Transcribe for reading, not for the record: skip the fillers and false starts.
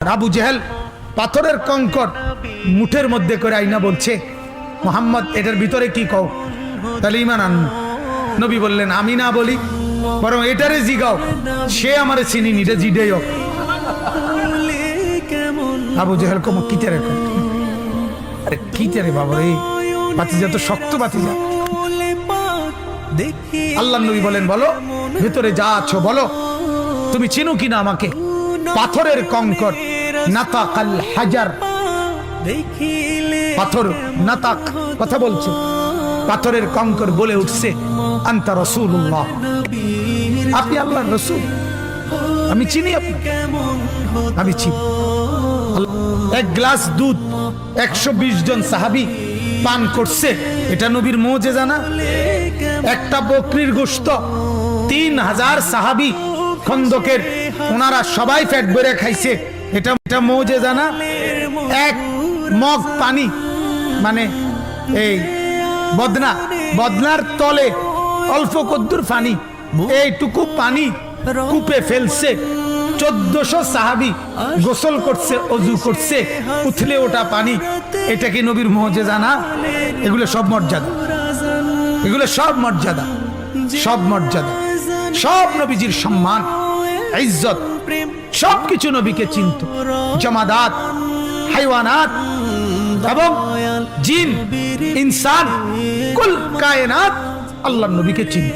আবু জেহেল পাথরের কঙ্কর মুঠের মধ্যে করে আইনা বলছে, মোহাম্মদ এটার ভিতরে কি কও, তাহলে ইমান আন। নবী বললেন, আমি না বলি, বরং এটারে জিগাও, সে আমারে চিনি নিটা জিডেই হোক। আবু জেহেল কম কিতেরে, আরে কিতেরে বাবা রে, বাতিজা তো শক্ত বাতিজা। আল্লাহ নবী বলেন, বলো ভেতরে যা আছো বলো, তুমি চিনো কিনা আমাকে। পাথরের কঙ্কর, নাতাকাল হাজার, পাথর নাতাক কথা বলছে, পাথরের কঙ্কর বলে উঠছে, আনতা রাসূলুল্লাহ, আপনি আল্লাহর রাসূল, আমি চিনি আপনাকে, আমি চিনি। এক গ্লাস দুধ 120 জন সাহাবী পান করছে, এটা নবীর মুজিজা না? একটা বকরির গোশত 3000 সাহাবী খন্দকের, ওনারা সবাই পেট ভরে খাইছে, এটা মুজিজা না? এক মগ পানি, মানে এই বদনার তলে অল্প কদ্দুর পানি, এইটুকু পানি কূপে ফেলছে, 1400 সাহাবী গোসল করছে, অজু করছে, উথলে ওটা পানি। এটা কি নবীর মুজিজা না? এগুলো সব মর্যাদা, এগুলো সব মর্যাদা, সব মর্যাদা, সব নবীজির সম্মান, ইজ্জত, সবকিছু নবীকে চিনত। জামাদাত, হাইওয়ানাত এবং জিন, ইনসান, কুল কায়নাত আল্লাহর নবীকে চিনত।